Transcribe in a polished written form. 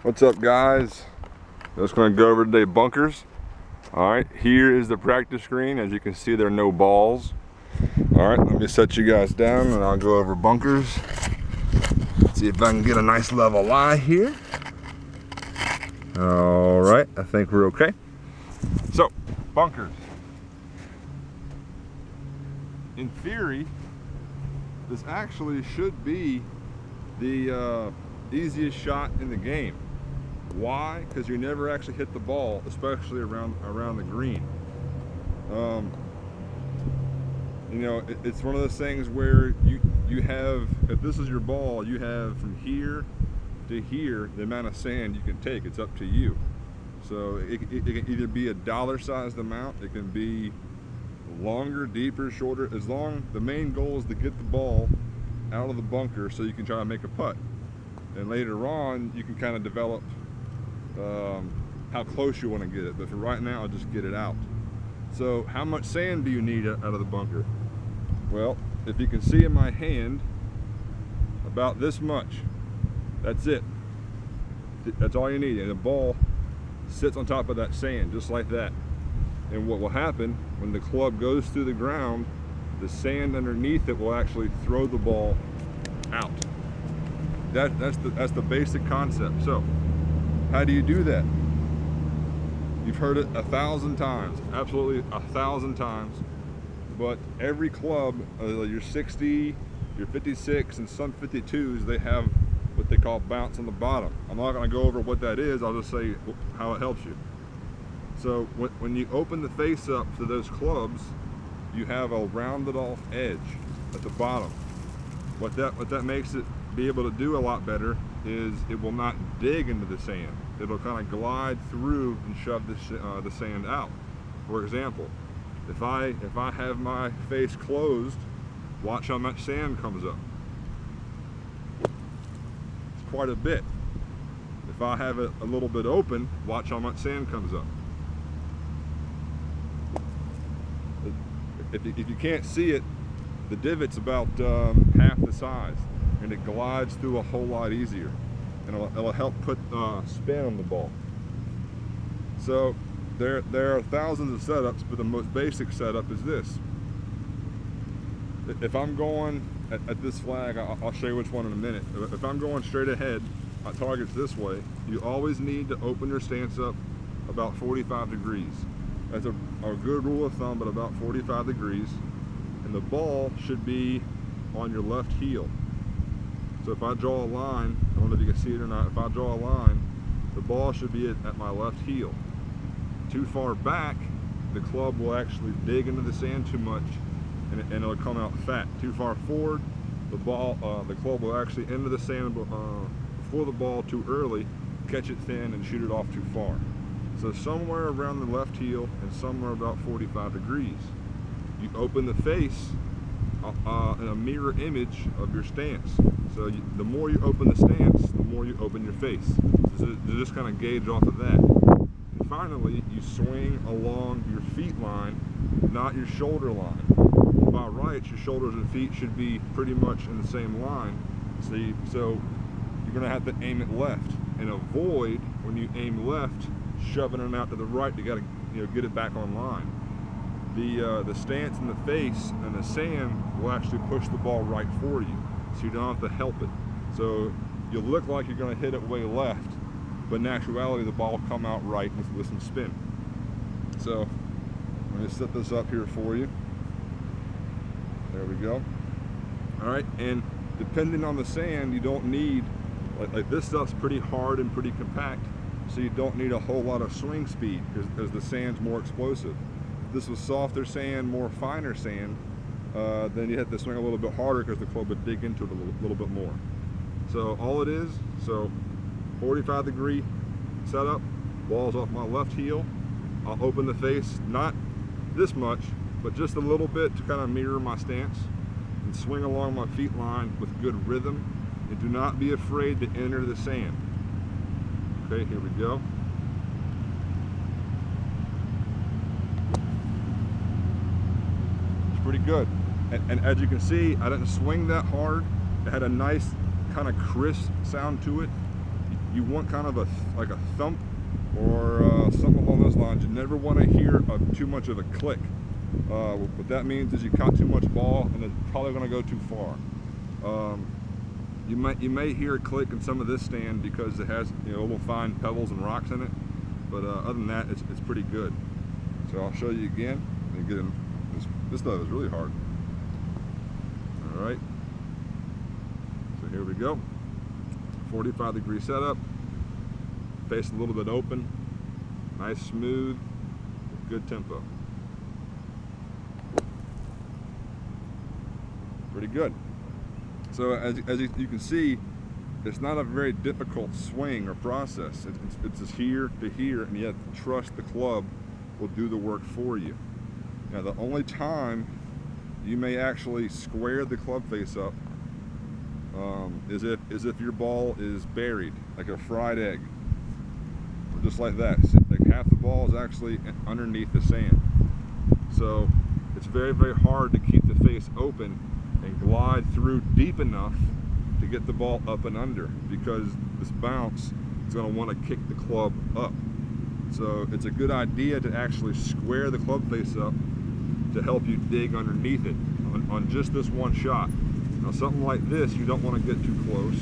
What's up, guys? Just gonna go over today bunkers. All right, here is the practice screen. As you can see, there are no balls. All right, let me set you guys down and I'll go over bunkers. See if I can get a nice level lie here. All right, I think we're okay. So, bunkers. In theory, this actually should be the easiest shot in the game. Why? Because you never actually hit the ball, especially around the green. You know, it's one of those things where you have, if this is your ball, you have from here to here the amount of sand you can take. It's up to you. So it can either be a dollar-sized amount, it can be longer, deeper, shorter. The main goal is to get the ball out of the bunker so you can try to make a putt. And later on, you can kind of develop how close you want to get it. But for right now, just get it out. So how much sand do you need out of the bunker? Well, if you can see in my hand, about this much. That's it. That's all you need. And the ball sits on top of that sand, just like that. And what will happen when the club goes through the ground, the sand underneath it will actually throw the ball out. That's the basic concept. So, how do you do that? You've heard it 1,000 times, absolutely 1,000 times. But every club, your 60, your 56, and some 52s, they have what they call bounce on the bottom. I'm not going to go over what that is. I'll just say how it helps you. So when you open the face up to those clubs, you have a rounded off edge at the bottom. What that makes it be able to do a lot better is it will not dig into the sand. It'll kind of glide through and shove the sand out. For example, if I have my face closed, watch how much sand comes up. It's quite a bit. If I have it a little bit open, watch how much sand comes up. If you can't see it, the divot's about half the size, and it glides through a whole lot easier, and it'll help put spin on the ball. So there are thousands of setups, but the most basic setup is this. If I'm going at this flag, I'll show you which one in a minute. If I'm going straight ahead, my target's this way, you always need to open your stance up about 45 degrees. That's a good rule of thumb, but about 45 degrees. And the ball should be on your left heel. So if I draw a line, I don't know if you can see it or not, if I draw a line, the ball should be at my left heel. Too far back, the club will actually dig into the sand too much, and it'll come out fat. Too far forward, the club will actually enter the sand before the ball too early, catch it thin, and shoot it off too far. So somewhere around the left heel and somewhere about 45 degrees. You open the face in a mirror image of your stance. So the more you open the stance, the more you open your face. So to just kind of gauge off of that. And finally, you swing along your feet line, not your shoulder line. By rights, your shoulders and feet should be pretty much in the same line. So you're going to have to aim it left, and avoid, when you aim left, shoving it out to the right. You got to get it back on line. The stance in the face and the sand will actually push the ball right for you, so you don't have to help it. So you'll look like you're going to hit it way left, but in actuality the ball will come out right with some spin. So I'm going to set this up here for you. There we go. All right, and depending on the sand, you don't need, like this stuff's pretty hard and pretty compact, so you don't need a whole lot of swing speed because the sand's more explosive. If this was softer sand, more finer sand, then you have to swing a little bit harder because the club would dig into it a little bit more. So all it is, 45 degree setup, ball's off my left heel. I'll open the face, not this much, but just a little bit to kind of mirror my stance, and swing along my feet line with good rhythm, and do not be afraid to enter the sand. Okay, here we go. It's pretty good. And as you can see, I didn't swing that hard. It had a nice kind of crisp sound to it. you want kind of like a thump or something along those lines. You never want to hear too much of a click. What that means is you caught too much ball and it's probably going to go too far. You may hear a click in some of this stand because it has, you know, little fine pebbles and rocks in it, but other than that, it's pretty good. So I'll show you again. And get in. This stuff is really hard. All right. So here we go. 45-degree setup. Face a little bit open. Nice, smooth, good tempo. Pretty good. So as you can see, it's not a very difficult swing or process. It's just here to here, and you have to trust the club will do the work for you. Now, the only time you may actually square the club face up is if your ball is buried, like a fried egg, or just like that. Like half the ball is actually underneath the sand. So it's very, very hard to keep the face open and glide through deep enough to get the ball up and under, because this bounce is going to want to kick the club up. So it's a good idea to actually square the club face up to help you dig underneath it on just this one shot. Now something like this, you don't want to get too close.